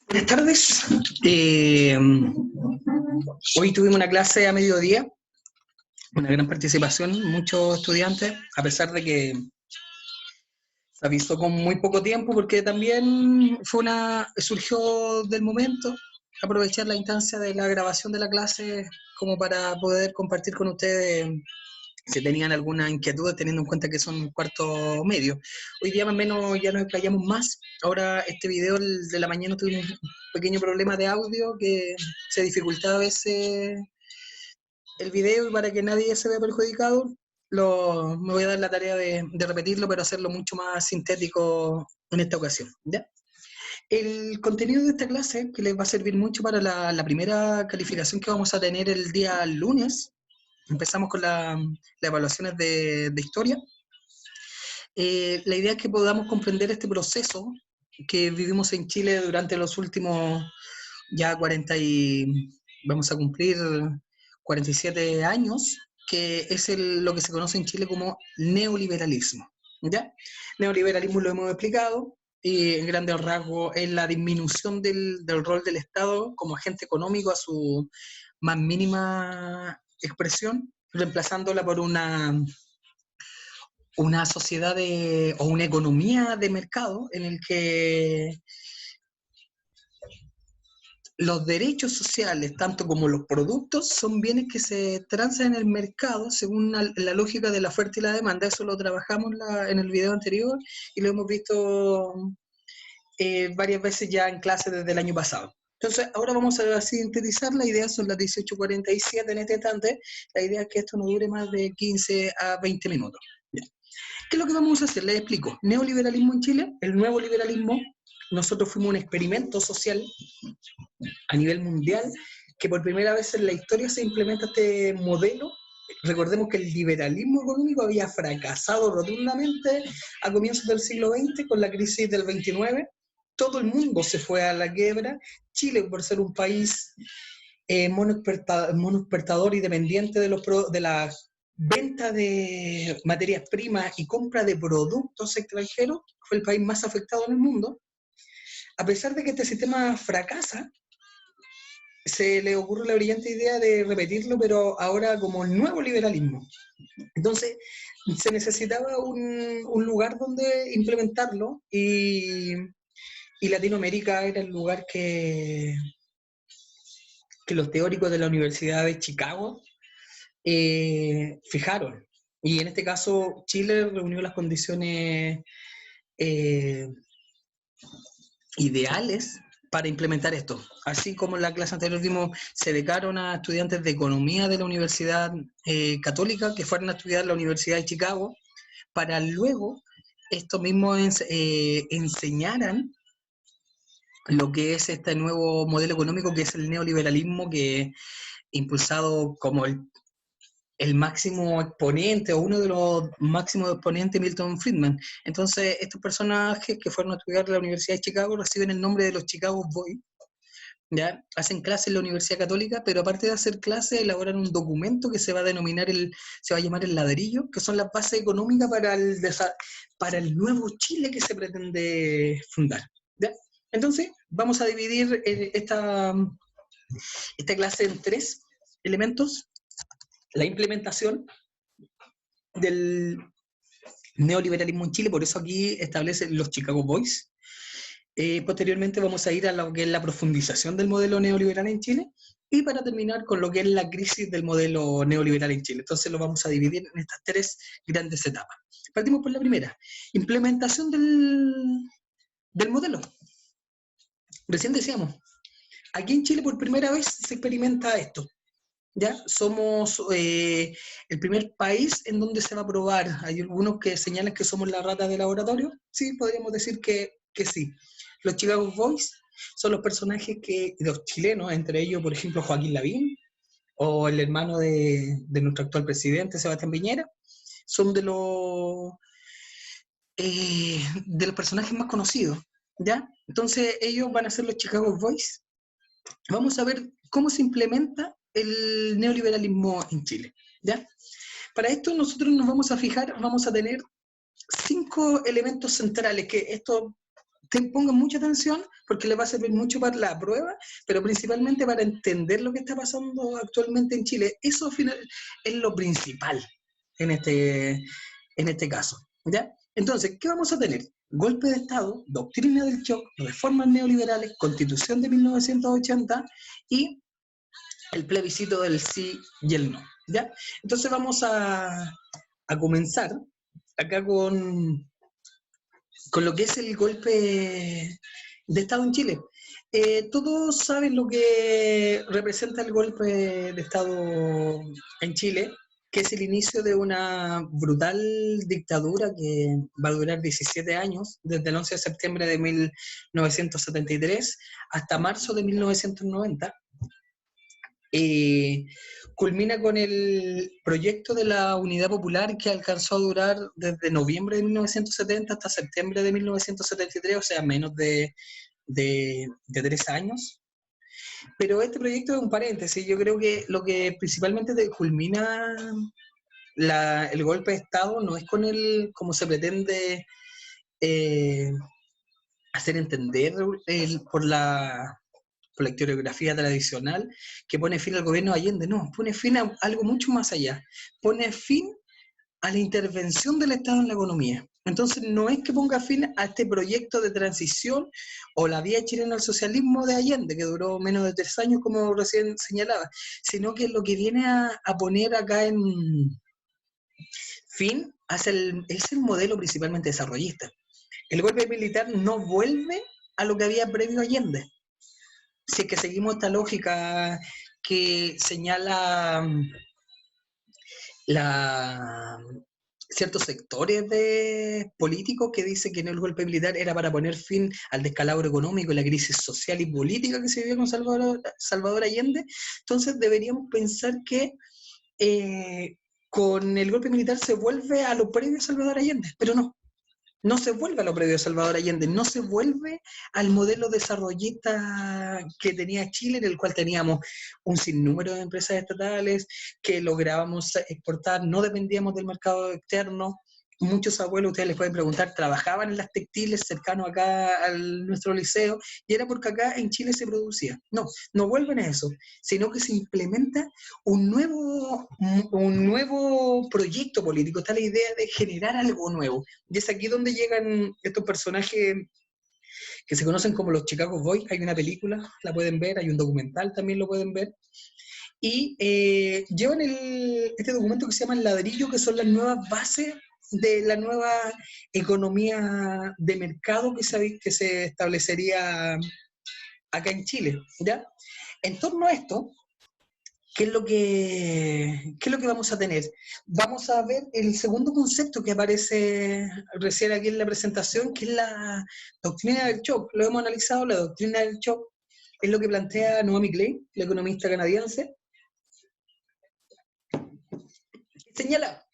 Buenas tardes. Hoy tuvimos una clase a mediodía, una gran participación, muchos estudiantes, a pesar de que se avisó con muy poco tiempo, porque también surgió del momento aprovechar la instancia de la grabación de la clase como para poder compartir con ustedes si tenían alguna inquietud, teniendo en cuenta que son cuarto medio. Hoy día más o menos ya nos explayamos más. Ahora este video de la mañana tuve un pequeño problema de audio que se dificultaba a veces el video, y para que nadie se vea perjudicado, me voy a dar la tarea de repetirlo, pero hacerlo mucho más sintético en esta ocasión, ¿ya? El contenido de esta clase, que les va a servir mucho para la primera calificación que vamos a tener el día lunes. Empezamos con las evaluaciones de historia. La idea es que podamos comprender este proceso que vivimos en Chile durante los últimos ya vamos a cumplir 47 años, que es lo que se conoce en Chile como neoliberalismo, ¿ya? Neoliberalismo lo hemos explicado, y en grandes rasgos es la disminución del rol del Estado como agente económico a su más mínima expresión, reemplazándola por una sociedad o una economía de mercado en el que los derechos sociales, tanto como los productos, son bienes que se transan en el mercado según la lógica de la oferta y la demanda. Eso lo trabajamos en el video anterior y lo hemos visto varias veces ya en clase desde el año pasado. Entonces, ahora vamos a sintetizar. La idea son las 18:47 en este instante. La idea es que esto no dure más de 15 a 20 minutos. Bien. ¿Qué es lo que vamos a hacer? Les explico. Neoliberalismo en Chile, el nuevo liberalismo. Nosotros fuimos un experimento social a nivel mundial que por primera vez en la historia se implementa este modelo. Recordemos que el liberalismo económico había fracasado rotundamente a comienzos del siglo XX con la crisis del 29. Todo el mundo se fue a la quiebra. Chile, por ser un país monoexportador y dependiente de la venta de materias primas y compra de productos extranjeros, fue el país más afectado en el mundo. A pesar de que este sistema fracasa, se le ocurre la brillante idea de repetirlo, pero ahora como el nuevo liberalismo. Entonces, se necesitaba un lugar donde implementarlo, y Latinoamérica era el lugar que los teóricos de la Universidad de Chicago fijaron. Y en este caso, Chile reunió las condiciones ideales para implementar esto. Así como en la clase anterior vimos, se becaron a estudiantes de economía de la Universidad Católica que fueron a estudiar en la Universidad de Chicago, para luego estos mismos enseñaran lo que es este nuevo modelo económico, que es el neoliberalismo, que impulsado como el máximo exponente o uno de los máximos exponentes, Milton Friedman. Entonces, estos personajes que fueron a estudiar en la Universidad de Chicago reciben el nombre de los Chicago Boys, ¿ya? Hacen clases en la Universidad Católica, pero aparte de hacer clases, elaboran un documento que se va a denominar se va a llamar el ladrillo, que son las bases económicas para el nuevo Chile que se pretende fundar, ¿ya? Entonces, vamos a dividir esta clase en 3 elementos. La implementación del neoliberalismo en Chile, por eso aquí establecen los Chicago Boys. Posteriormente vamos a ir a lo que es la profundización del modelo neoliberal en Chile, y para terminar con lo que es la crisis del modelo neoliberal en Chile. Entonces lo vamos a dividir en estas 3 grandes etapas. Partimos por la primera, implementación del modelo. Recién decíamos, aquí en Chile por primera vez se experimenta esto. ¿Ya? Somos el primer país en donde se va a probar. Hay algunos que señalan que somos la rata de laboratorio. Sí, podríamos decir que sí. Los Chicago Boys son los personajes los chilenos, entre ellos, por ejemplo, Joaquín Lavín, o el hermano de nuestro actual presidente, Sebastián Piñera, son de los personajes más conocidos, ¿ya? Entonces ellos van a ser los Chicago Boys. Vamos a ver cómo se implementa el neoliberalismo en Chile, ¿ya? Para esto nosotros nos vamos a fijar, vamos a tener 5 elementos centrales que esto pongan mucha atención porque les va a servir mucho para la prueba, pero principalmente para entender lo que está pasando actualmente en Chile. Eso al final es lo principal en este caso, ¿ya? Entonces, ¿qué vamos a tener? Golpe de Estado, doctrina del shock, reformas neoliberales, Constitución de 1980 y el plebiscito del sí y el no, ¿ya? Entonces vamos a comenzar acá con lo que es el golpe de Estado en Chile. Todos saben lo que representa el golpe de Estado en Chile, que es el inicio de una brutal dictadura que va a durar 17 años, desde el 11 de septiembre de 1973 hasta marzo de 1990. Culmina con el proyecto de la Unidad Popular que alcanzó a durar desde noviembre de 1970 hasta septiembre de 1973, o sea, menos de 3 años. Pero este proyecto es un paréntesis. Yo creo que lo que principalmente culmina el golpe de Estado no es con como se pretende hacer entender por la historiografía tradicional, que pone fin al gobierno de Allende. No, pone fin a algo mucho más allá. Pone fin a la intervención del Estado en la economía. Entonces, no es que ponga fin a este proyecto de transición o la vía chilena al socialismo de Allende, que duró menos de 3 años, como recién señalaba, sino que lo que viene a poner acá en fin es el modelo principalmente desarrollista. El golpe militar no vuelve a lo que había previo a Allende. Si es que seguimos esta lógica que señala ciertos sectores de políticos que dicen que el golpe militar era para poner fin al descalabro económico y la crisis social y política que se vivió con Salvador Allende, entonces deberíamos pensar que con el golpe militar se vuelve a lo previo a Salvador Allende, pero no se vuelve a lo previo a Salvador Allende, no se vuelve al modelo desarrollista que tenía Chile, en el cual teníamos un sinnúmero de empresas estatales que lográbamos exportar, no dependíamos del mercado externo. Muchos abuelos, ustedes les pueden preguntar, trabajaban en las textiles cercanos acá a nuestro liceo, y era porque acá en Chile se producía. No vuelven a eso, sino que se implementa un nuevo proyecto político. Está la idea de generar algo nuevo. Y es aquí donde llegan estos personajes que se conocen como los Chicago Boys. Hay una película, la pueden ver, hay un documental, también lo pueden ver. Y llevan este documento que se llama El Ladrillo, que son las nuevas bases de la nueva economía de mercado que se establecería acá en Chile, ¿ya? En torno a esto, ¿qué es lo que vamos a tener? Vamos a ver el segundo concepto que aparece recién aquí en la presentación, que es la doctrina del shock. Lo hemos analizado, la doctrina del shock es lo que plantea Naomi Klein, la economista canadiense. Señala,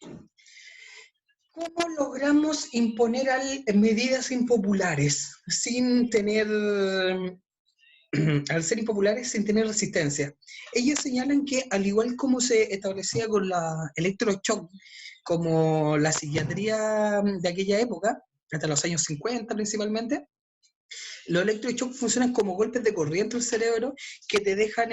¿cómo logramos imponer medidas impopulares sin tener, al ser impopulares, sin tener resistencia? Ellos señalan que, al igual como se establecía con la electroshock, como la psiquiatría de aquella época, hasta los años 50 principalmente, los electroshock funcionan como golpes de corriente al cerebro que te dejan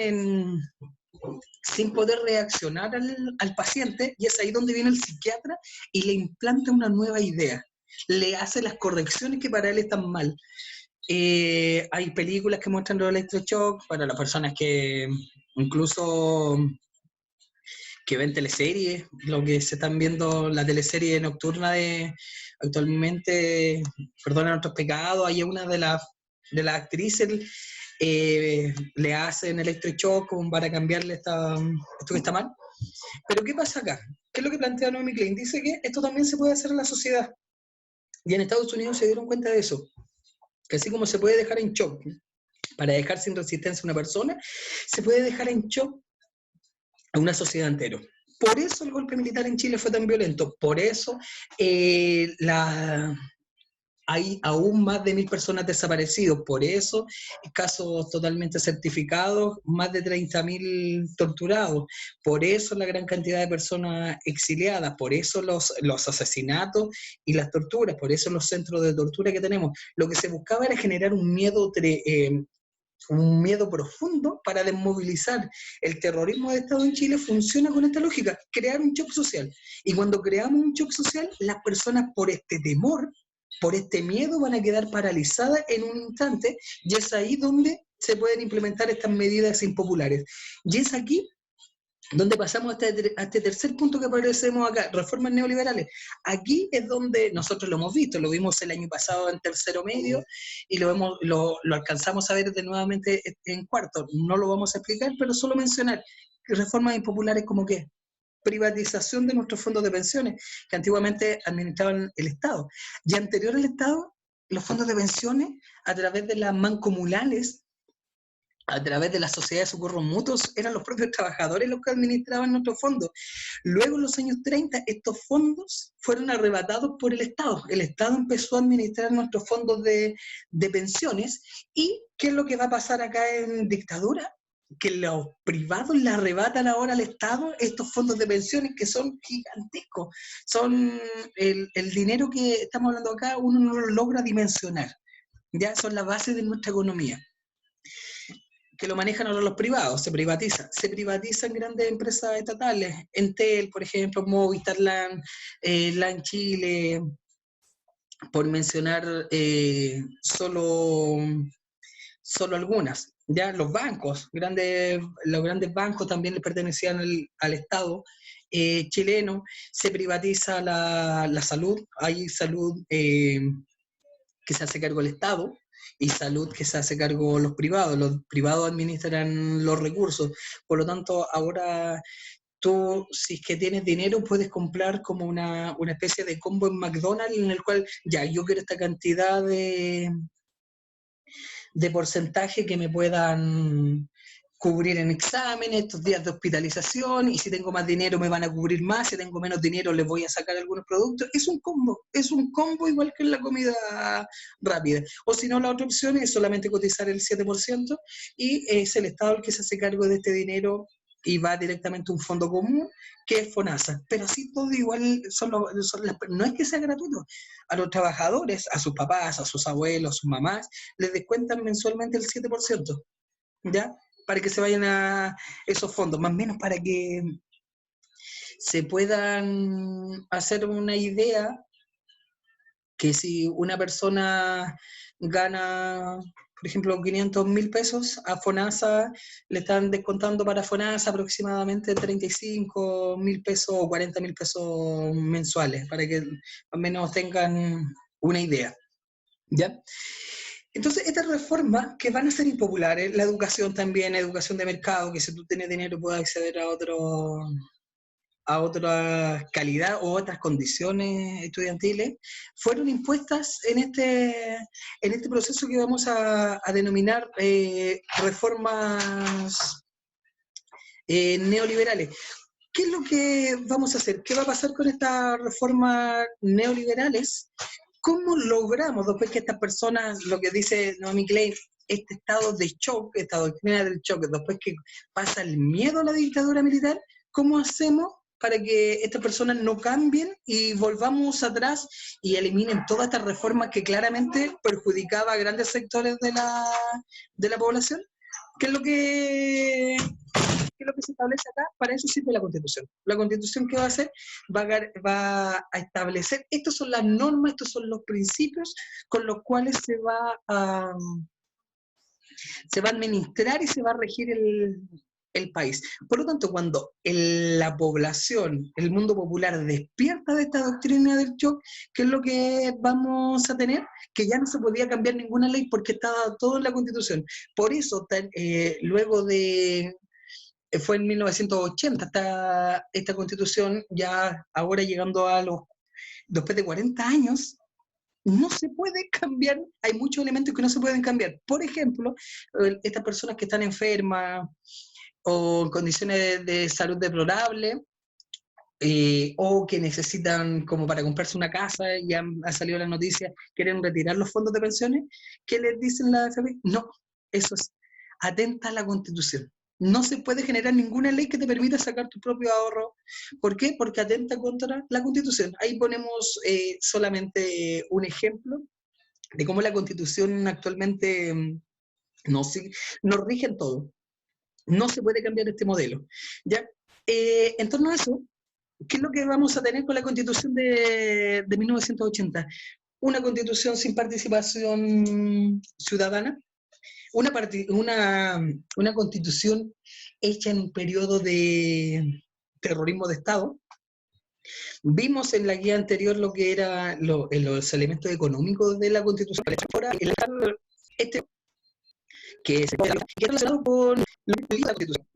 sin poder reaccionar al paciente, y es ahí donde viene el psiquiatra y le implanta una nueva idea, le hace las correcciones que para él están mal. Hay películas que muestran los electroshock para las personas que incluso que ven teleseries, lo que se están viendo la teleserie nocturna de actualmente, Perdona Nuestros Pecados. Hay una de las actrices le hacen electroshock como para cambiarle esto que está mal. Pero ¿qué pasa acá? ¿Qué es lo que plantea Naomi Klein? Dice que esto también se puede hacer en la sociedad. Y en Estados Unidos se dieron cuenta de eso. Que así como se puede dejar en shock para dejar sin resistencia a una persona, se puede dejar en shock a una sociedad entera. Por eso el golpe militar en Chile fue tan violento. Por eso hay aún más de 1000 personas desaparecidas. Por eso, casos totalmente certificados, más de 30.000 torturados. Por eso la gran cantidad de personas exiliadas. Por eso los asesinatos y las torturas. Por eso los centros de tortura que tenemos. Lo que se buscaba era generar un miedo profundo para desmovilizar. El terrorismo de Estado en Chile funciona con esta lógica, crear un shock social. Y cuando creamos un shock social, las personas por este temor, por este miedo, van a quedar paralizadas en un instante, y es ahí donde se pueden implementar estas medidas impopulares. Y es aquí donde pasamos a este tercer punto que aparecemos acá, reformas neoliberales. Aquí es donde nosotros lo hemos visto, lo vimos el año pasado en tercero medio y lo alcanzamos a ver de nuevamente en cuarto. No lo vamos a explicar, pero solo mencionar reformas impopulares como que privatización de nuestros fondos de pensiones, que antiguamente administraban el Estado. Y anterior al Estado, los fondos de pensiones, a través de las mancomunales, a través de las sociedades de socorros mutuos, eran los propios trabajadores los que administraban nuestros fondos. Luego, en los años 30, estos fondos fueron arrebatados por el Estado. El Estado empezó a administrar nuestros fondos de pensiones. ¿Y qué es lo que va a pasar acá en dictadura? Que los privados le arrebatan ahora al Estado estos fondos de pensiones que son gigantescos. Son el dinero que estamos hablando acá, uno no lo logra dimensionar. Ya son la base de nuestra economía, que lo manejan ahora los privados, se privatizan grandes empresas estatales, Entel, por ejemplo, Movistar, LAN Chile, por mencionar solo algunas. Ya los bancos, los grandes bancos también le pertenecían al Estado chileno, se privatiza la salud, hay salud que se hace cargo el Estado, y salud que se hace cargo los privados administran los recursos, por lo tanto ahora tú, si es que tienes dinero, puedes comprar como una especie de combo en McDonald's en el cual, ya, yo quiero esta cantidad de porcentaje que me puedan cubrir en exámenes, estos días de hospitalización, y si tengo más dinero me van a cubrir más, si tengo menos dinero les voy a sacar algunos productos. Es un combo igual que en la comida rápida. O si no, la otra opción es solamente cotizar el 7% y es el Estado el que se hace cargo de este dinero y va directamente a un fondo común que es FONASA. Pero así todo igual, no es que sea gratuito. A los trabajadores, a sus papás, a sus abuelos, a sus mamás, les descuentan mensualmente el 7%, ¿ya? Para que se vayan a esos fondos, más o menos para que se puedan hacer una idea que si una persona gana, por ejemplo, 500.000 pesos, a FONASA le están descontando para FONASA aproximadamente 35.000 pesos o 40.000 pesos mensuales, para que al menos tengan una idea, ¿ya? Entonces, estas reformas que van a ser impopulares, la educación también, educación de mercado, que si tú tienes dinero puedes acceder a otra calidad o otras condiciones estudiantiles, fueron impuestas en este proceso que vamos a denominar reformas neoliberales. ¿Qué es lo que vamos a hacer? ¿Qué va a pasar con estas reformas neoliberales? ¿Cómo logramos, después que estas personas, lo que dice Naomi Klein, este estado de shock, esta doctrina del shock, después que pasa el miedo a la dictadura militar, cómo hacemos para que estas personas no cambien y volvamos atrás y eliminen todas estas reformas que claramente perjudicaban a grandes sectores de la población? ¿Qué es lo que se establece acá? Para eso sirve la Constitución. La Constitución, ¿qué va a hacer? Va a establecer, estas son las normas, estos son los principios con los cuales se va a administrar y se va a regir el país. Por lo tanto, cuando la población, el mundo popular despierta de esta doctrina del shock, ¿qué es lo que vamos a tener? Que ya no se podía cambiar ninguna ley porque estaba todo en la Constitución. Por eso, luego de... Fue en 1980 esta Constitución, ya ahora llegando después de 40 años, no se puede cambiar, hay muchos elementos que no se pueden cambiar. Por ejemplo, estas personas que están enfermas o en condiciones de salud deplorable, o que necesitan, como para comprarse una casa, y ha salido la noticia, quieren retirar los fondos de pensiones, ¿qué les dicen la AFP? No, eso es atenta a la Constitución. No se puede generar ninguna ley que te permita sacar tu propio ahorro. ¿Por qué? Porque atenta contra la Constitución. Ahí ponemos solamente un ejemplo de cómo la Constitución actualmente nos rige en todo. No se puede cambiar este modelo. ¿Ya? En torno a eso, ¿qué es lo que vamos a tener con la Constitución de 1980? Una Constitución sin participación ciudadana, una Constitución hecha en un periodo de terrorismo de Estado. Vimos en la guía anterior lo que eran los elementos económicos de la Constitución. Ahora, este que se puede relacionado con la Constitución.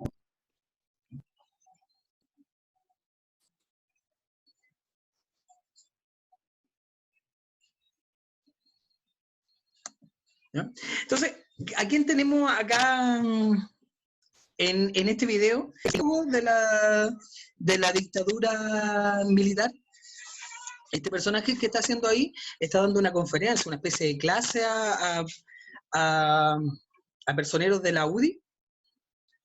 ¿Ya? Entonces, ¿a quién tenemos acá en este video? De la dictadura militar. Este personaje que está haciendo ahí está dando una conferencia, una especie de clase a personeros de la UDI,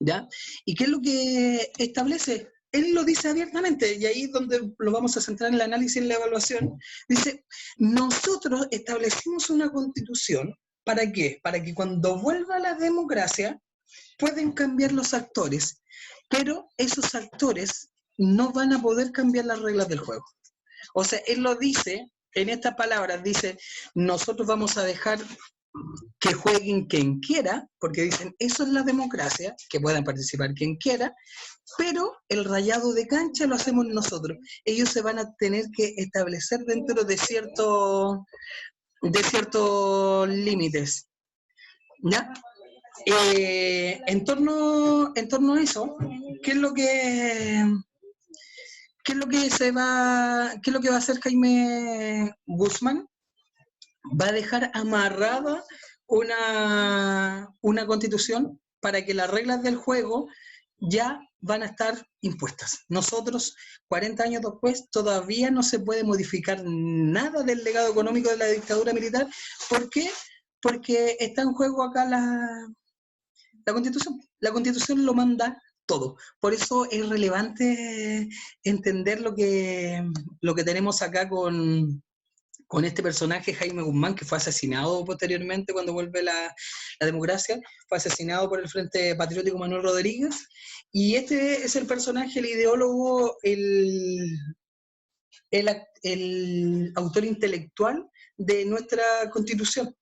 ¿ya? ¿Y qué es lo que establece? Él lo dice abiertamente, y ahí es donde lo vamos a centrar en el análisis y en la evaluación. Dice, nosotros establecimos una constitución, ¿para qué? Para que cuando vuelva la democracia pueden cambiar los actores, pero esos actores no van a poder cambiar las reglas del juego. O sea, él lo dice, en estas palabras, dice, nosotros vamos a dejar que jueguen quien quiera, porque dicen, eso es la democracia, que puedan participar quien quiera, pero el rayado de cancha lo hacemos nosotros. Ellos se van a tener que establecer dentro de ciertos límites, ¿ya? En torno a eso, ¿qué es lo que va a hacer Jaime Guzmán? Va a dejar amarrada una constitución para que las reglas del juego ya van a estar impuestas. Nosotros, 40 años después, todavía no se puede modificar nada del legado económico de la dictadura militar. ¿Por qué? Porque está en juego acá la Constitución. La Constitución lo manda todo. Por eso es relevante entender lo que tenemos acá con este personaje, Jaime Guzmán, que fue asesinado posteriormente cuando vuelve la democracia, fue asesinado por el Frente Patriótico Manuel Rodríguez, y este es el personaje, el ideólogo, el autor intelectual de nuestra Constitución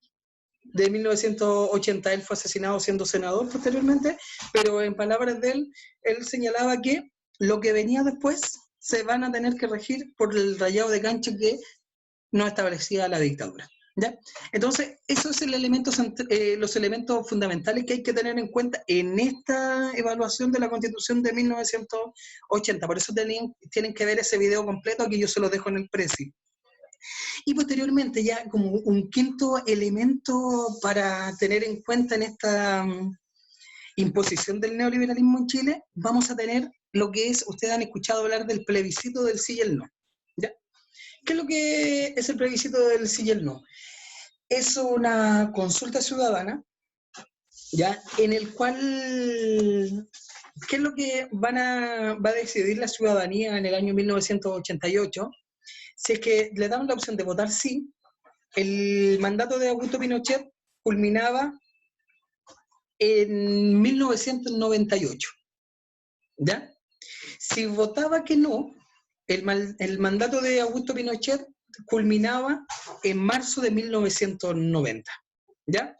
de 1980. Él fue asesinado siendo senador posteriormente, pero en palabras de él señalaba que lo que venía después se van a tener que regir por el rayado de cancha que no establecía la dictadura. ¿Ya? Entonces, esos son los elementos fundamentales que hay que tener en cuenta en esta evaluación de la Constitución de 1980. Por eso tienen que ver ese video completo, que yo se lo dejo en el presi. Y posteriormente, ya como un quinto elemento para tener en cuenta en esta imposición del neoliberalismo en Chile, vamos a tener lo que es, ustedes han escuchado hablar del plebiscito del sí y el no. ¿Ya? ¿Qué es lo que es el plebiscito del sí y el no? Es una consulta ciudadana, ¿ya? En el cual, ¿qué es lo que va a decidir la ciudadanía en el año 1988? Si es que le daban la opción de votar sí, el mandato de Augusto Pinochet culminaba en 1998, ¿ya? Si votaba que no, el mandato de Augusto Pinochet culminaba en marzo de 1990, ¿ya?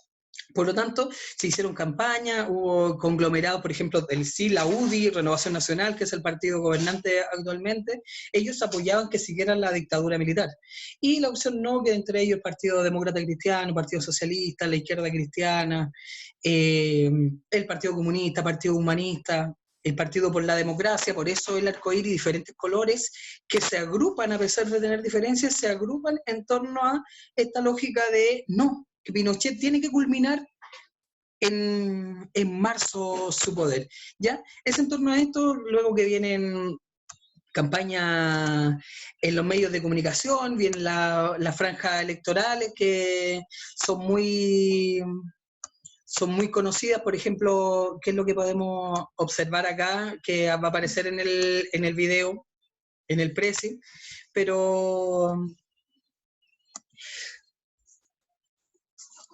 Por lo tanto, se hicieron campañas, hubo conglomerados, por ejemplo, del sí, la UDI, Renovación Nacional, que es el partido gobernante actualmente, ellos apoyaban que siguieran la dictadura militar. Y la opción no, que entre ellos el Partido Demócrata Cristiano, Partido Socialista, la Izquierda Cristiana, el Partido Comunista, Partido Humanista, el Partido por la Democracia, por eso el arcoíris, diferentes colores que se agrupan, a pesar de tener diferencias, se agrupan en torno a esta lógica de no, que Pinochet tiene que culminar en marzo su poder. ¿Ya? Es en torno a esto, luego que vienen campaña en los medios de comunicación, vienen las franjas electorales que son muy conocidas. Por ejemplo, ¿qué es lo que podemos observar acá? Que va a aparecer en el video, en el presi, pero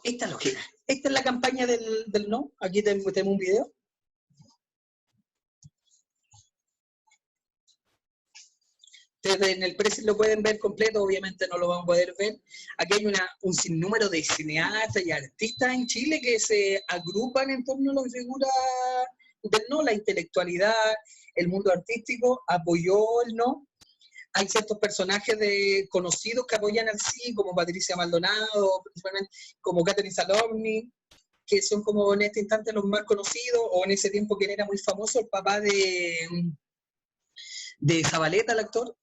esta es lógica. Esta es la campaña del no. Aquí tenemos un video. Ustedes en el precio lo pueden ver completo, obviamente no lo van a poder ver. Aquí hay un sinnúmero de cineastas y artistas en Chile que se agrupan en torno a la figura del no, la intelectualidad, el mundo artístico apoyó el no. Hay ciertos personajes conocidos que apoyan al sí, como Patricia Maldonado, principalmente como Catherine Salomni, que son como en este instante los más conocidos, o en ese tiempo quien era muy famoso, el papá de Zabaleta, el actor.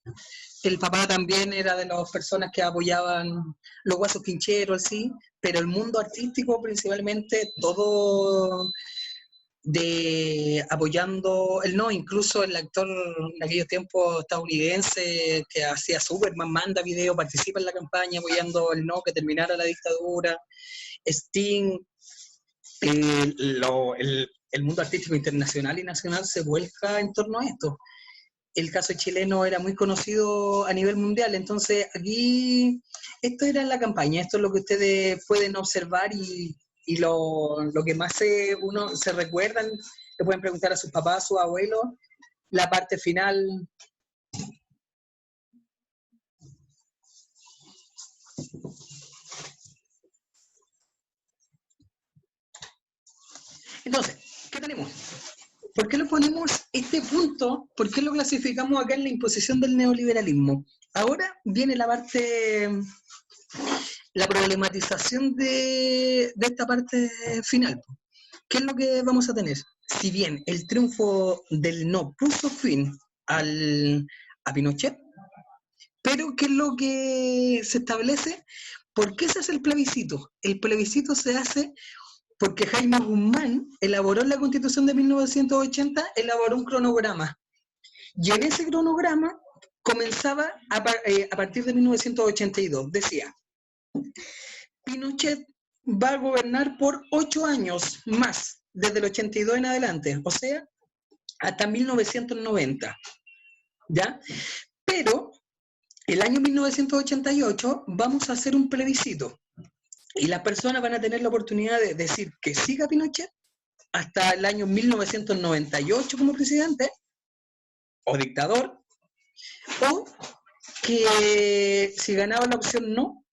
El papá también era de las personas que apoyaban los Guasos Quincheros, así, pero el mundo artístico principalmente todo apoyando el no. Incluso el actor en aquellos tiempos estadounidense que hacía Superman manda video, participa en la campaña apoyando el no, que terminara la dictadura. Sting, el mundo artístico internacional y nacional se vuelca en torno a esto. El caso chileno era muy conocido a nivel mundial, entonces aquí esto era la campaña, esto es lo que ustedes pueden observar y lo que más uno se recuerdan, le pueden preguntar a sus papás, a sus abuelos, la parte final. Entonces, ¿qué tenemos? ¿Por qué lo ponemos este punto? ¿Por qué lo clasificamos acá en la imposición del neoliberalismo? Ahora viene la parte, la problematización de esta parte final. ¿Qué es lo que vamos a tener? Si bien el triunfo del no puso fin a Pinochet, pero ¿qué es lo que se establece? ¿Por qué se hace el plebiscito? El plebiscito se hace porque Jaime Guzmán elaboró en la Constitución de 1980, elaboró un cronograma. Y en ese cronograma comenzaba a partir de 1982. Decía, Pinochet va a gobernar por 8 años más, desde el 82 en adelante, o sea, hasta 1990, ¿ya? Pero el año 1988 vamos a hacer un plebiscito y las personas van a tener la oportunidad de decir que siga Pinochet hasta el año 1998 como presidente o dictador, o que si ganaba la opción no,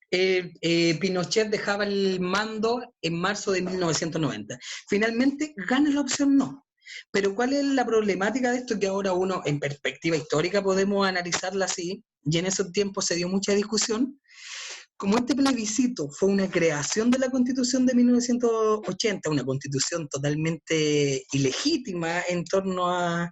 Pinochet dejaba el mando en marzo de 1990. Finalmente gana la opción no. Pero ¿cuál es la problemática de esto? Que ahora uno, en perspectiva histórica, podemos analizarla así, y en esos tiempos se dio mucha discusión. Como este plebiscito fue una creación de la Constitución de 1980, una constitución totalmente ilegítima en torno a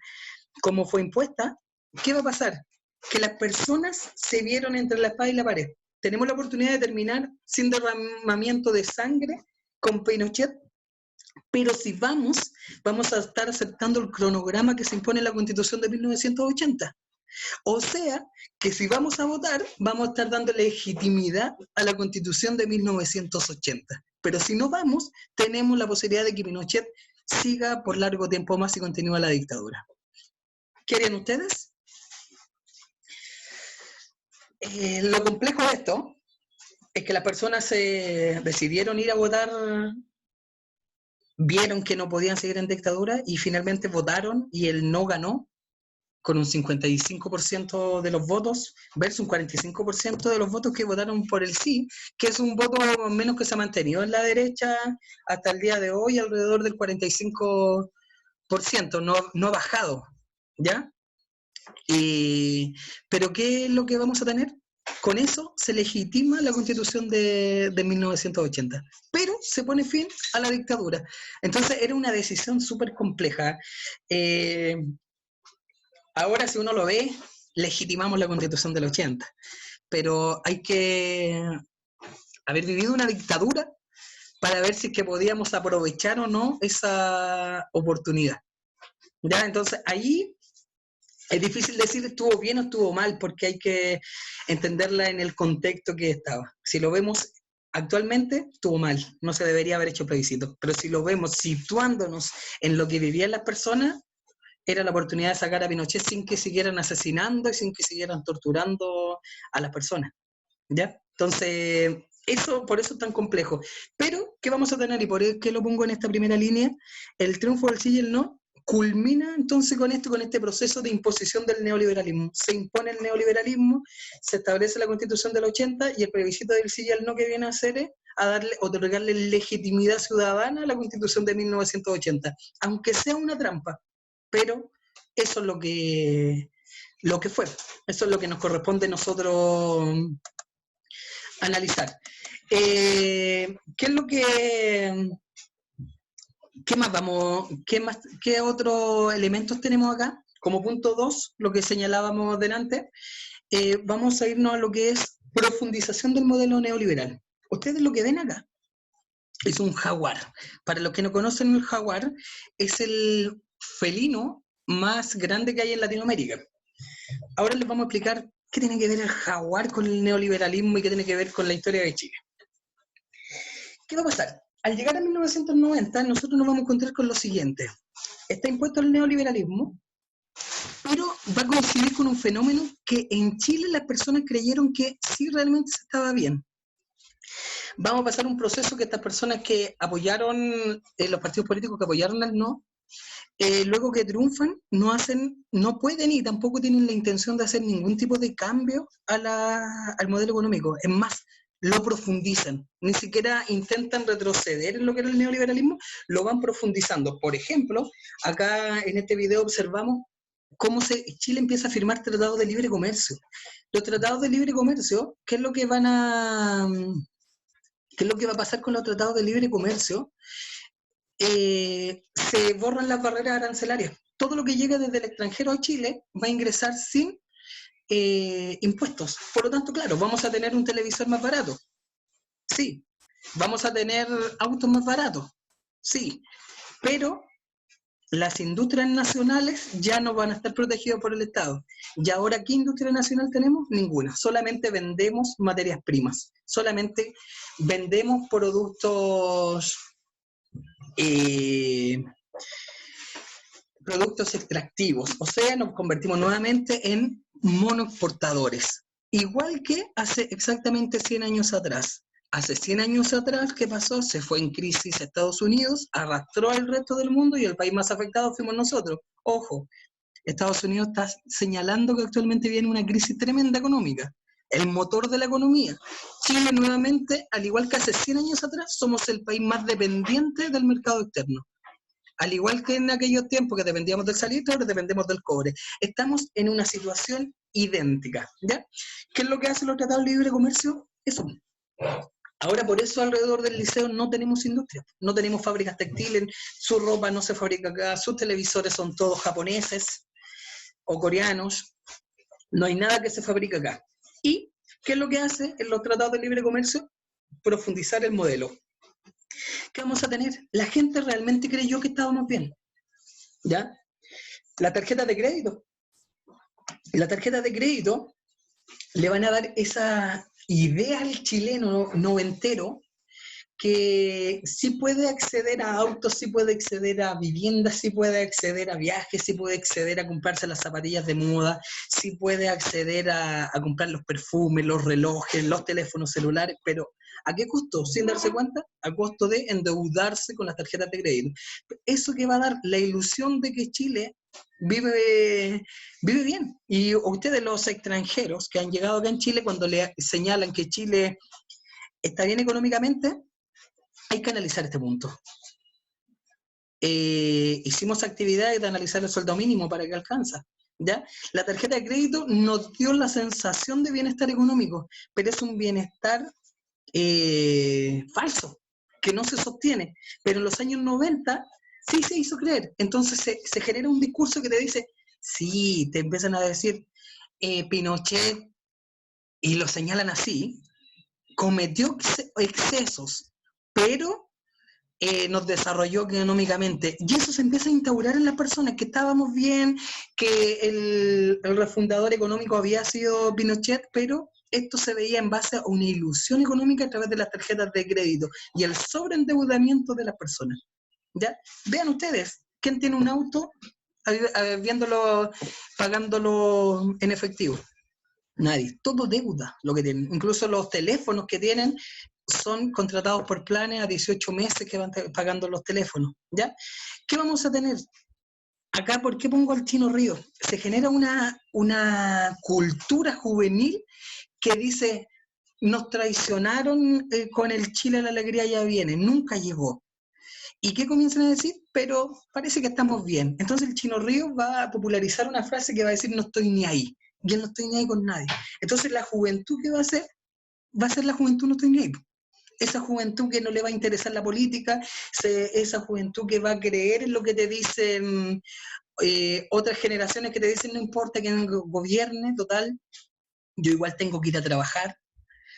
cómo fue impuesta, ¿qué va a pasar? Que las personas se vieron entre la espada y la pared. Tenemos la oportunidad de terminar sin derramamiento de sangre con Pinochet, pero si vamos a estar aceptando el cronograma que se impone en la Constitución de 1980. O sea, que si vamos a votar, vamos a estar dando legitimidad a la Constitución de 1980. Pero si no vamos, tenemos la posibilidad de que Pinochet siga por largo tiempo más y continúe la dictadura. ¿Qué harían ustedes? Lo complejo de esto es que las personas se decidieron ir a votar, vieron que no podían seguir en dictadura y finalmente votaron y el no ganó con un 55% de los votos versus un 45% de los votos que votaron por el sí, que es un voto menos que se ha mantenido en la derecha hasta el día de hoy, alrededor del 45%, no ha bajado, ¿ya? Pero ¿qué es lo que vamos a tener? Con eso se legitima la Constitución de 1980, pero se pone fin a la dictadura. Entonces era una decisión súper compleja. Ahora, si uno lo ve, legitimamos la Constitución del 80, pero hay que haber vivido una dictadura para ver si es que podíamos aprovechar o no esa oportunidad. ¿Ya? Entonces, ahí Es difícil decir estuvo bien o estuvo mal, porque hay que entenderla en el contexto que estaba. Si lo vemos actualmente, estuvo mal, no se debería haber hecho plebiscito, pero si lo vemos situándonos en lo que vivían las personas, era la oportunidad de sacar a Pinochet sin que siguieran asesinando y sin que siguieran torturando a las personas, ¿ya? Entonces, eso, por eso es tan complejo. Pero, ¿qué vamos a tener? Y por qué lo pongo en esta primera línea, el triunfo del sí y el no culmina entonces con esto, con este proceso de imposición del neoliberalismo. Se impone el neoliberalismo, se establece la Constitución del 80 y el plebiscito del sí y el no que viene a hacer es a darle, otorgarle legitimidad ciudadana a la Constitución de 1980, aunque sea una trampa, pero eso es lo que fue, eso es lo que nos corresponde a nosotros analizar. ¿Qué es lo que... ¿Qué más vamos? ¿Qué otros elementos tenemos acá? Como punto 2, lo que señalábamos delante, vamos a irnos a lo que es profundización del modelo neoliberal. Ustedes lo que ven acá es un jaguar. Para los que no conocen el jaguar, es el felino más grande que hay en Latinoamérica. Ahora les vamos a explicar qué tiene que ver el jaguar con el neoliberalismo y qué tiene que ver con la historia de Chile. ¿Qué va a pasar? Al llegar a 1990, nosotros nos vamos a encontrar con lo siguiente. Está impuesto el neoliberalismo, pero va a coincidir con un fenómeno que en Chile las personas creyeron que sí realmente se estaba bien. Vamos a pasar un proceso que estas personas que apoyaron, los partidos políticos que apoyaron al no, luego que triunfan, no pueden y tampoco tienen la intención de hacer ningún tipo de cambio al modelo económico. Es más, lo profundizan. Ni siquiera intentan retroceder en lo que era el neoliberalismo, lo van profundizando. Por ejemplo, acá en este video observamos cómo Chile empieza a firmar tratados de libre comercio. Los tratados de libre comercio, ¿qué es lo que va a pasar con los tratados de libre comercio? Se borran las barreras arancelarias. Todo lo que llega desde el extranjero a Chile va a ingresar sin impuestos. Por lo tanto, claro, vamos a tener un televisor más barato. Sí. Vamos a tener autos más baratos. Sí. Pero las industrias nacionales ya no van a estar protegidas por el Estado. ¿Y ahora qué industria nacional tenemos? Ninguna. Solamente vendemos materias primas. Solamente vendemos productos productos extractivos, o sea, nos convertimos nuevamente en monoexportadores, igual que hace exactamente 100 años atrás. Hace 100 años atrás, ¿qué pasó? Se fue en crisis a Estados Unidos, arrastró al resto del mundo y el país más afectado fuimos nosotros. Ojo, Estados Unidos está señalando que actualmente viene una crisis tremenda económica, el motor de la economía. Chile nuevamente, al igual que hace 100 años atrás, somos el país más dependiente del mercado externo. Al igual que en aquellos tiempos que dependíamos del salitre, ahora dependemos del cobre. Estamos en una situación idéntica, ¿ya? ¿Qué es lo que hacen los tratados de libre comercio? Eso. Ahora por eso alrededor del liceo no tenemos industria, no tenemos fábricas textiles, su ropa no se fabrica acá, sus televisores son todos japoneses o coreanos, no hay nada que se fabrica acá. ¿Y qué es lo que hace en los tratados de libre comercio? Profundizar el modelo. ¿Qué vamos a tener? La gente realmente creyó que estábamos bien, ¿ya? La tarjeta de crédito. La tarjeta de crédito le van a dar esa idea al chileno noventero que sí puede acceder a autos, sí puede acceder a viviendas, sí puede acceder a viajes, sí puede acceder a comprarse las zapatillas de moda, sí puede acceder a comprar los perfumes, los relojes, los teléfonos celulares, pero ¿a qué costo? Sin darse cuenta, a costo de endeudarse con las tarjetas de crédito. Eso que va a dar la ilusión de que Chile vive bien. Y ustedes, los extranjeros que han llegado acá en Chile, cuando le señalan que Chile está bien económicamente, hay que analizar este punto. Hicimos actividades de analizar el sueldo mínimo para que alcanza, ¿ya? La tarjeta de crédito nos dio la sensación de bienestar económico, pero es un bienestar falso, que no se sostiene. Pero en los años 90 sí se hizo creer. Entonces se genera un discurso que te dice, sí, te empiezan a decir, Pinochet, y lo señalan así, cometió excesos, pero nos desarrolló económicamente. Y eso se empieza a instaurar en las personas, que estábamos bien, que el refundador económico había sido Pinochet, pero esto se veía en base a una ilusión económica a través de las tarjetas de crédito y el sobreendeudamiento de las personas. ¿Ya? Vean ustedes, ¿quién tiene un auto viéndolo, pagándolo en efectivo? Nadie, todo deuda lo que tienen. Incluso los teléfonos que tienen son contratados por planes a 18 meses que van pagando los teléfonos. ¿Ya? ¿Qué vamos a tener? Acá, ¿por qué pongo al Chino Río? Se genera una cultura juvenil que dice, nos traicionaron con el Chile, la alegría ya viene, nunca llegó. ¿Y qué comienzan a decir? Pero parece que estamos bien. Entonces el Chino Río va a popularizar una frase que va a decir, no estoy ni ahí. Yo no estoy ni ahí con nadie. Entonces la juventud que va a ser la juventud no estoy ni ahí. Esa juventud que no le va a interesar la política, esa juventud que va a creer en lo que te dicen otras generaciones que te dicen, no importa quién gobierne, total, yo igual tengo que ir a trabajar,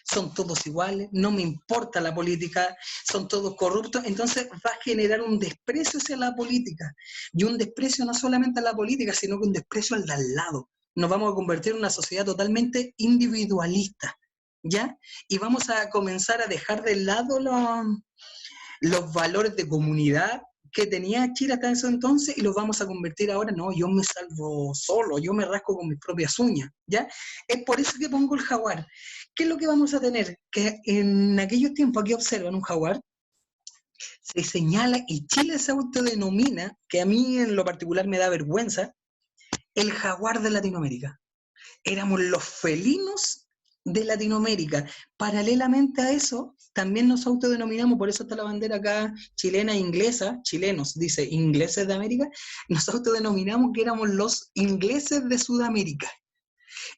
son todos iguales, no me importa la política, son todos corruptos, entonces va a generar un desprecio hacia la política, y un desprecio no solamente a la política, sino que un desprecio al de al lado. Nos vamos a convertir en una sociedad totalmente individualista, ¿ya? Y vamos a comenzar a dejar de lado los valores de comunidad que tenía Chile hasta ese entonces y los vamos a convertir ahora, no, yo me salvo solo, yo me rasco con mis propias uñas, ¿ya? Es por eso que pongo el jaguar. ¿Qué es lo que vamos a tener? Que en aquellos tiempos, aquí observan un jaguar, se señala y Chile se autodenomina, que a mí en lo particular me da vergüenza, el jaguar de Latinoamérica. Éramos los felinos de Latinoamérica. Paralelamente a eso, también nos autodenominamos, por eso está la bandera acá chilena e inglesa, chilenos, dice ingleses de América, nos autodenominamos que éramos los ingleses de Sudamérica.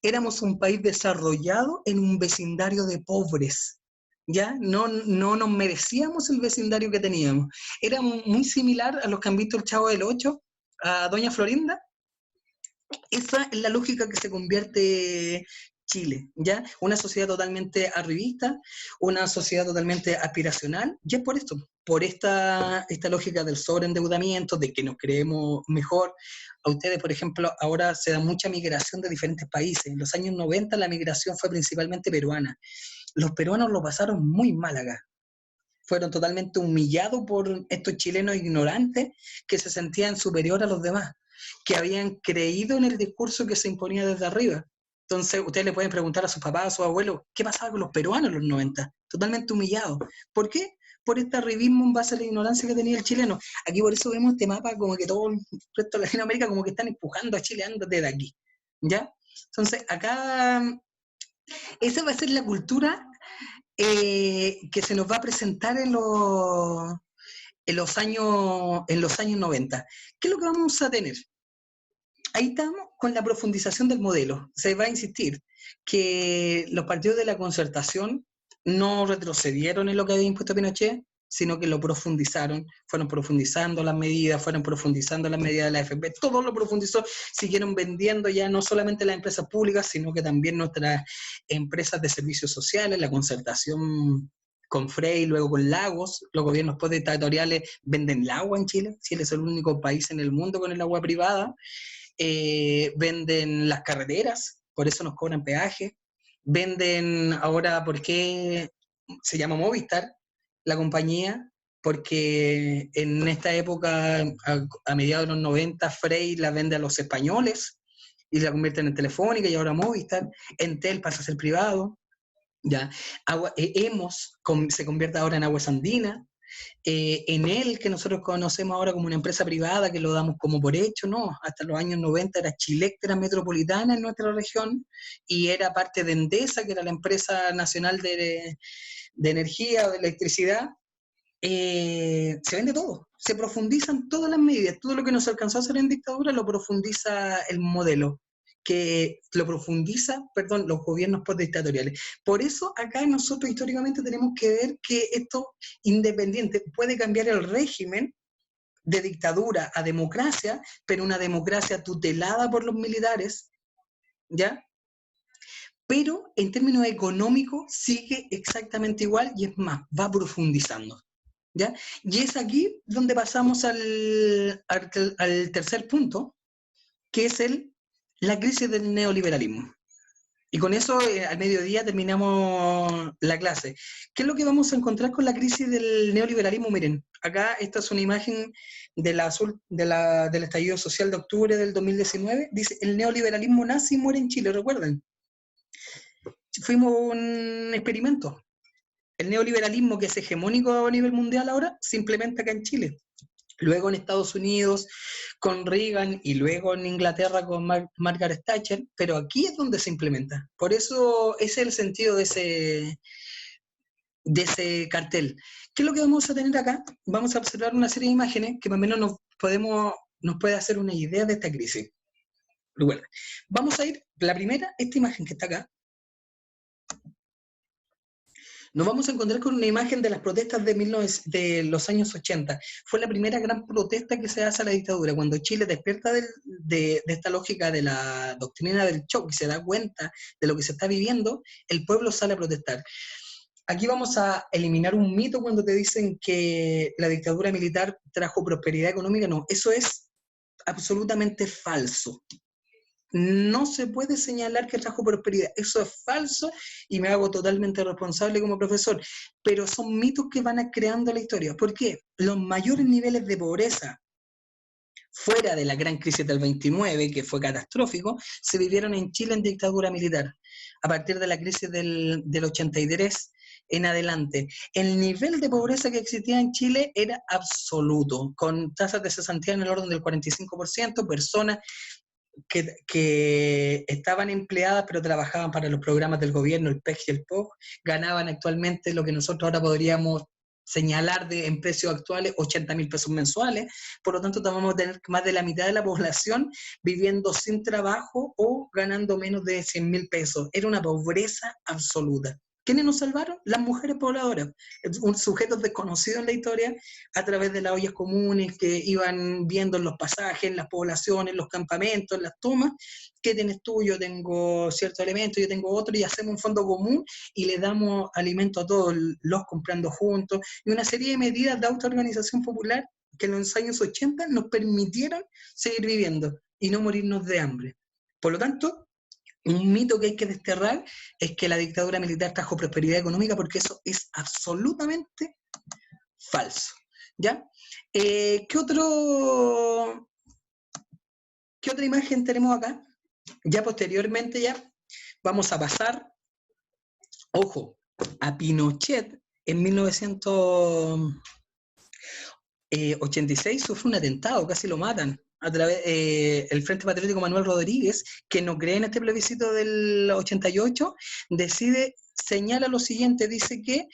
Éramos un país desarrollado en un vecindario de pobres. ¿Ya? No nos merecíamos el vecindario que teníamos. Era muy similar a los que han visto el Chavo del Ocho, a Doña Florinda. Esa es la lógica que se convierte Chile, ¿ya? Una sociedad totalmente arribista, una sociedad totalmente aspiracional, y es por esto, por esta lógica del sobreendeudamiento, de que nos creemos mejor. A ustedes, por ejemplo, ahora se da mucha migración de diferentes países. En los años 90 la migración fue principalmente peruana. Los peruanos lo pasaron muy mal acá. Fueron totalmente humillados por estos chilenos ignorantes que se sentían superior a los demás, que habían creído en el discurso que se imponía desde arriba. Entonces, ustedes le pueden preguntar a sus papás, a sus abuelos, ¿qué pasaba con los peruanos en los 90? Totalmente humillados. ¿Por qué? Por este arribismo en base a la ignorancia que tenía el chileno. Aquí por eso vemos este mapa como que todo el resto de Latinoamérica como que están empujando a Chile, ándate de aquí. ¿Ya? Entonces, acá esa va a ser la cultura que se nos va a presentar en los años 90. ¿Qué es lo que vamos a tener? Ahí estamos con la profundización del modelo. Se va a insistir que los partidos de la concertación no retrocedieron en lo que había impuesto Pinochet, sino que lo profundizaron, fueron profundizando las medidas de la AFP, todo lo profundizó, siguieron vendiendo ya no solamente las empresas públicas, sino que también nuestras empresas de servicios sociales, la concertación con Frey, luego con Lagos, los gobiernos postdictatoriales venden el agua en Chile, Chile es el único país en el mundo con el agua privada, venden las carreteras, por eso nos cobran peaje, venden ahora, ¿por qué se llama Movistar la compañía? Porque en esta época, a mediados de los 90, Frey la vende a los españoles y la convierten en Telefónica y ahora Movistar, Entel pasa a ser privado, ya. Hemos se convierte ahora en Aguas Andinas, Enel, que nosotros conocemos ahora como una empresa privada, que lo damos como por hecho, no, hasta los años 90 era Chilectra Metropolitana en nuestra región y era parte de Endesa, que era la empresa nacional de energía o de electricidad. Se vende todo, se profundizan todas las medidas, todo lo que nos alcanzó a hacer en dictadura lo profundiza el modelo, que lo profundiza, perdón, los gobiernos postdictatoriales. Por eso acá nosotros históricamente tenemos que ver que esto independiente puede cambiar el régimen de dictadura a democracia, pero una democracia tutelada por los militares, ¿ya? Pero en términos económicos sigue exactamente igual y es más, va profundizando. ¿ya? Y es aquí donde pasamos al tercer punto, que es la crisis del neoliberalismo. Y con eso, al mediodía, terminamos la clase. ¿Qué es lo que vamos a encontrar con la crisis del neoliberalismo? Miren, acá esta es una imagen del estallido social de octubre del 2019. Dice, el neoliberalismo nace y muere en Chile, ¿recuerdan? Fuimos un experimento. El neoliberalismo, que es hegemónico a nivel mundial ahora, se implementa acá en Chile. Luego en Estados Unidos con Reagan y luego en Inglaterra con Margaret Thatcher, pero aquí es donde se implementa. Por eso ese es el sentido de ese cartel. ¿Qué es lo que vamos a tener acá? Vamos a observar una serie de imágenes que más o menos nos puede hacer una idea de esta crisis. Bueno, vamos a ir, la primera, esta imagen que está acá, nos vamos a encontrar con una imagen de las protestas de los años 80. Fue la primera gran protesta que se hace a la dictadura, cuando Chile despierta de esta lógica de la doctrina del shock y se da cuenta de lo que se está viviendo, el pueblo sale a protestar. Aquí vamos a eliminar un mito cuando te dicen que la dictadura militar trajo prosperidad económica. No, eso es absolutamente falso. No se puede señalar que trajo prosperidad. Eso es falso y me hago totalmente responsable como profesor. Pero son mitos que van creando la historia. ¿Por qué? Los mayores niveles de pobreza fuera de la gran crisis del 29, que fue catastrófico, se vivieron en Chile en dictadura militar. A partir de la crisis del 83 en adelante. El nivel de pobreza que existía en Chile era absoluto, con tasas de cesantía en el orden del 45%, personas que estaban empleadas pero trabajaban para los programas del gobierno, el PEG y el POG, ganaban actualmente lo que nosotros ahora podríamos señalar en precios actuales 80.000 pesos mensuales. Por lo tanto vamos a tener más de la mitad de la población viviendo sin trabajo o ganando menos de 100.000 pesos. Era una pobreza absoluta. ¿Quiénes nos salvaron? Las mujeres pobladoras, sujetos desconocidos en la historia, a través de las ollas comunes que iban viendo en los pasajes, en las poblaciones, en los campamentos, en las tomas. ¿Qué tienes tú? Yo tengo cierto elemento, yo tengo otro, y hacemos un fondo común y le damos alimento a todos, los comprando juntos, y una serie de medidas de autoorganización popular que en los años 80 nos permitieron seguir viviendo y no morirnos de hambre. Por lo tanto, un mito que hay que desterrar es que la dictadura militar trajo prosperidad económica, porque eso es absolutamente falso. ¿Ya? ¿Qué otra imagen tenemos acá? Ya posteriormente ya vamos a pasar, ojo, a Pinochet en 1986 sufre un atentado, casi lo matan. El Frente Patriótico Manuel Rodríguez, que no cree en este plebiscito del 88, señala lo siguiente, dice que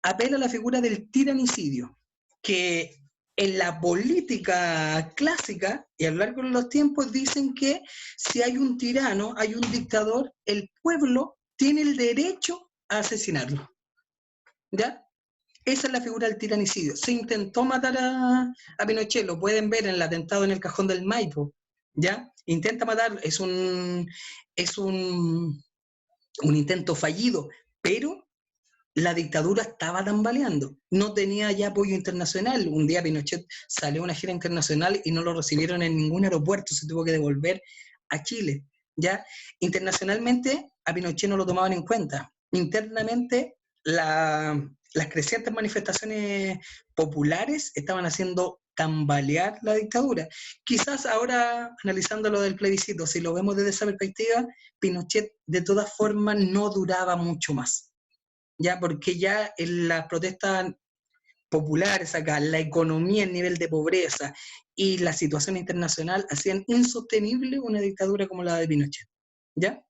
apela a la figura del tiranicidio, que en la política clásica y a lo largo de los tiempos dicen que si hay un tirano, hay un dictador, el pueblo tiene el derecho a asesinarlo. ¿Ya? Esa es la figura del tiranicidio. Se intentó matar a Pinochet, lo pueden ver en el atentado en el Cajón del Maipo, ¿ya? Intenta matar, es un intento fallido, pero la dictadura estaba tambaleando, no tenía ya apoyo internacional. Un día Pinochet salió a una gira internacional y no lo recibieron en ningún aeropuerto, se tuvo que devolver a Chile, ¿ya? Internacionalmente a Pinochet no lo tomaban en cuenta. Internamente las crecientes manifestaciones populares estaban haciendo tambalear la dictadura. Quizás ahora, analizando lo del plebiscito, si lo vemos desde esa perspectiva, Pinochet de todas formas no duraba mucho más, ya porque ya en las protestas populares acá, la economía, el nivel de pobreza y la situación internacional hacían insostenible una dictadura como la de Pinochet, ¿ya?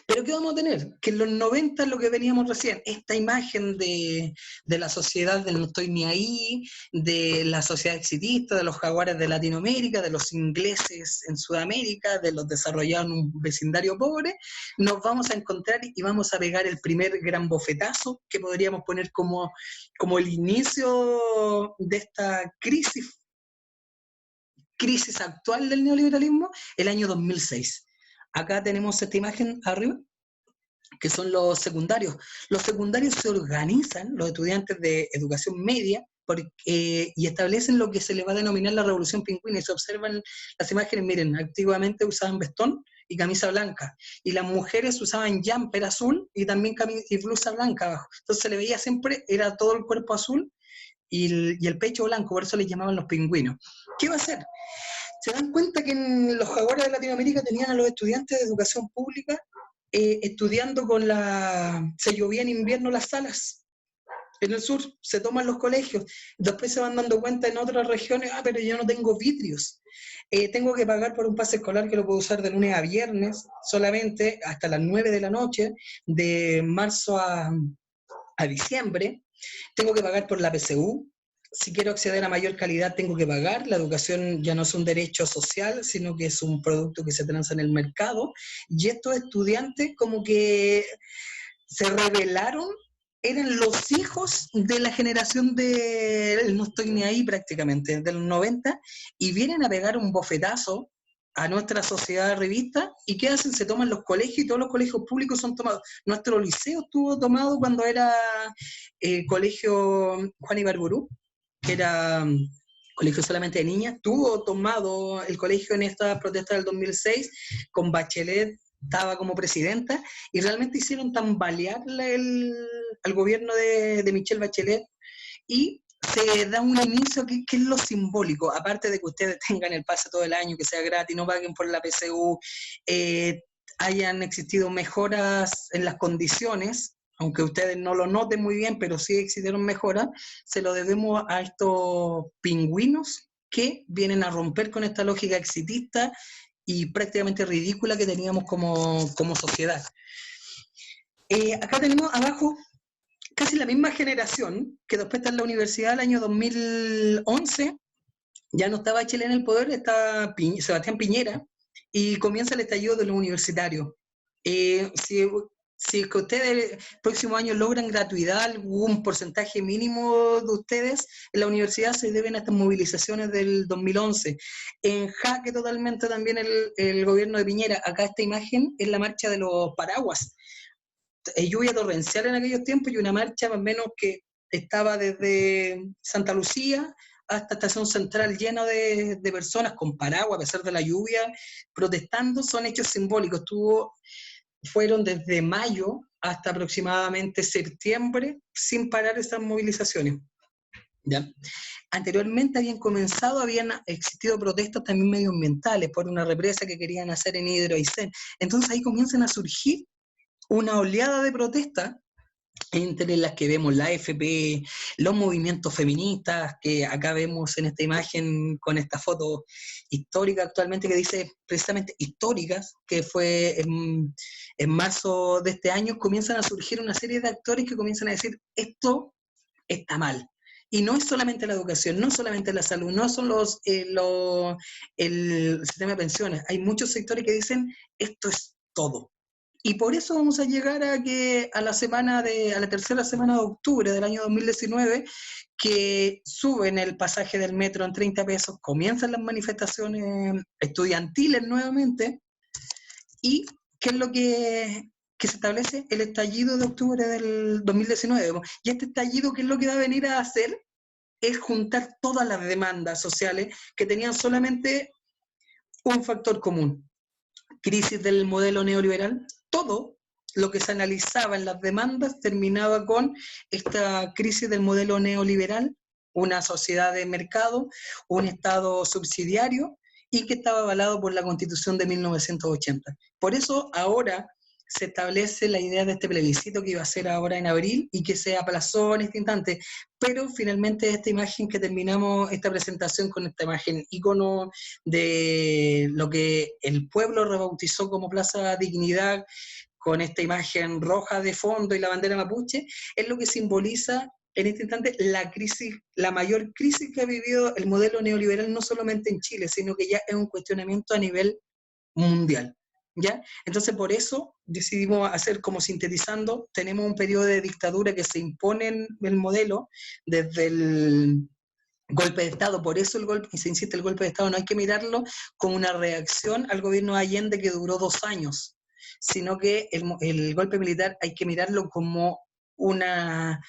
Pero ¿qué vamos a tener? Que en los 90 lo que veníamos recién, esta imagen de la sociedad del no estoy ni ahí, de la sociedad exitista, de los jaguares de Latinoamérica, de los ingleses en Sudamérica, de los desarrollados en un vecindario pobre, nos vamos a encontrar y vamos a pegar el primer gran bofetazo que podríamos poner como el inicio de esta crisis actual del neoliberalismo, el año 2006. Acá tenemos esta imagen arriba, que son los secundarios. Los secundarios se organizan, los estudiantes de educación media, y establecen lo que se le va a denominar la revolución pingüina, y se observan las imágenes. Miren, antiguamente usaban vestón y camisa blanca, y las mujeres usaban jumper azul y también y blusa blanca abajo. Entonces se le veía siempre, era todo el cuerpo azul y el pecho blanco, por eso les llamaban los pingüinos. ¿Qué va a hacer? Se dan cuenta que en los jaguares de Latinoamérica tenían a los estudiantes de educación pública estudiando se llovía en invierno las salas. En el sur se toman los colegios, después se van dando cuenta en otras regiones, pero yo no tengo vidrios, tengo que pagar por un pase escolar que lo puedo usar de lunes a viernes solamente hasta las 9 de la noche, de marzo a diciembre, tengo que pagar por la PSU, si quiero acceder a mayor calidad tengo que pagar, la educación ya no es un derecho social, sino que es un producto que se transa en el mercado, y estos estudiantes como que se rebelaron, eran los hijos de la generación de no estoy ni ahí prácticamente, de los 90, y vienen a pegar un bofetazo a nuestra sociedad revista, y ¿qué hacen? Se toman los colegios, y todos los colegios públicos son tomados. Nuestro liceo estuvo tomado cuando era colegio Juan Ibarburú, que era colegio solamente de niñas, tuvo tomado el colegio en esta protesta del 2006, con Bachelet estaba como presidenta, y realmente hicieron tambalear al gobierno de Michelle Bachelet, y se da un inicio que es lo simbólico, aparte de que ustedes tengan el pase todo el año, que sea gratis, no paguen por la PSU, hayan existido mejoras en las condiciones, aunque ustedes no lo noten muy bien, pero sí existieron mejoras, se lo debemos a estos pingüinos que vienen a romper con esta lógica exitista y prácticamente ridícula que teníamos como sociedad. Acá tenemos abajo casi la misma generación, que después está en la universidad el año 2011, ya no estaba Chile en el poder, está Sebastián Piñera, y comienza el estallido de los universitarios. Si es que ustedes el próximo año logran gratuidad, algún porcentaje mínimo de ustedes en la universidad se deben a estas movilizaciones del 2011. En jaque totalmente también el gobierno de Piñera. Acá esta imagen es la marcha de los paraguas. Lluvia torrencial en aquellos tiempos y una marcha más o menos que estaba desde Santa Lucía hasta Estación Central llena de personas con paraguas a pesar de la lluvia, protestando. Son hechos simbólicos. Fueron desde mayo hasta aproximadamente septiembre sin parar esas movilizaciones. ¿Ya? Anteriormente habían existido protestas también medioambientales por una represa que querían hacer en Hidro Aysén. Entonces ahí comienzan a surgir una oleada de protestas, entre las que vemos la AFP, los movimientos feministas, que acá vemos en esta imagen con esta foto histórica actualmente que dice precisamente históricas, que fue en marzo de este año. Comienzan a surgir una serie de actores que comienzan a decir esto está mal. Y no es solamente la educación, no solamente la salud, no son el sistema de pensiones. Hay muchos sectores que dicen esto es todo. Y por eso vamos a llegar a la tercera semana de octubre del año 2019, que suben el pasaje del metro en 30 pesos, comienzan las manifestaciones estudiantiles nuevamente, y ¿qué es lo que se establece? El estallido de octubre del 2019. Y este estallido, ¿qué es lo que va a venir a hacer? Es juntar todas las demandas sociales que tenían solamente un factor común: crisis del modelo neoliberal. Todo lo que se analizaba en las demandas terminaba con esta crisis del modelo neoliberal, una sociedad de mercado, un Estado subsidiario, y que estaba avalado por la Constitución de 1980. Por eso ahora se establece la idea de este plebiscito que iba a ser ahora en abril y que se aplazó en este instante, pero finalmente esta imagen que terminamos esta presentación con esta imagen ícono de lo que el pueblo rebautizó como Plaza Dignidad, con esta imagen roja de fondo y la bandera mapuche, es lo que simboliza en este instante la mayor crisis que ha vivido el modelo neoliberal, no solamente en Chile, sino que ya es un cuestionamiento a nivel mundial. ¿Ya? Entonces por eso decidimos hacer, como sintetizando, tenemos un periodo de dictadura que se impone en el modelo desde el golpe de Estado. Por eso se insiste, el golpe de Estado no hay que mirarlo como una reacción al gobierno de Allende, que duró 2 años. sino que el golpe militar hay que mirarlo como una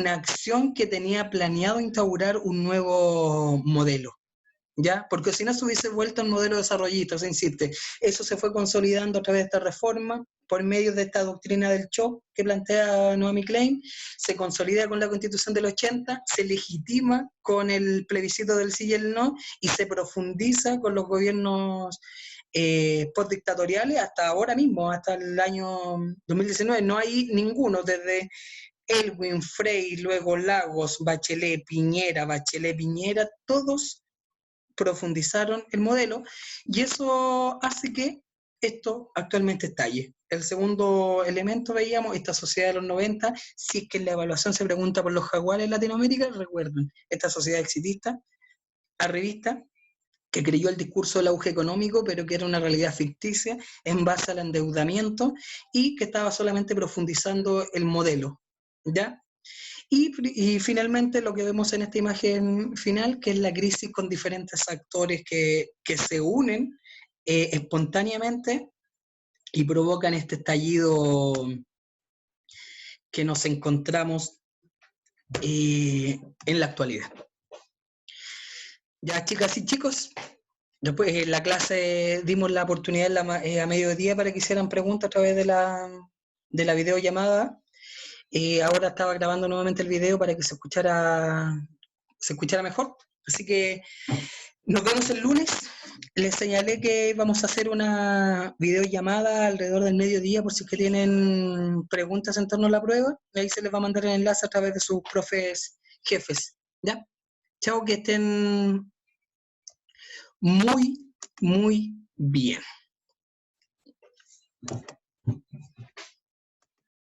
acción que tenía planeado instaurar un nuevo modelo. ¿Ya? Porque si no se hubiese vuelto un modelo desarrollista, se insiste. Eso se fue consolidando a través de esta reforma, por medio de esta doctrina del shock que plantea Naomi Klein, se consolida con la Constitución del 80, se legitima con el plebiscito del sí y el no, y se profundiza con los gobiernos postdictatoriales hasta ahora mismo, hasta el año 2019. No hay ninguno, desde Elwin, Frey, luego Lagos, Bachelet, Piñera, todos profundizaron el modelo y eso hace que esto actualmente estalle. El segundo elemento, veíamos, esta sociedad de los 90, si es que en la evaluación se pregunta por los jaguares en Latinoamérica, recuerden, esta sociedad exitista, arribista, que creyó el discurso del auge económico, pero que era una realidad ficticia en base al endeudamiento y que estaba solamente profundizando el modelo, ¿ya? Y finalmente lo que vemos en esta imagen final, que es la crisis con diferentes actores que se unen espontáneamente y provocan este estallido que nos encontramos en la actualidad. Ya, chicas y chicos, después en la clase dimos la oportunidad a mediodía para que hicieran preguntas a través de la videollamada. Ahora estaba grabando nuevamente el video para que se escuchara mejor. Así que nos vemos el lunes. Les señalé que vamos a hacer una videollamada alrededor del mediodía por si que tienen preguntas en torno a la prueba. Ahí se les va a mandar el enlace a través de sus profes jefes. ¿Ya? Chao, que estén muy, muy bien.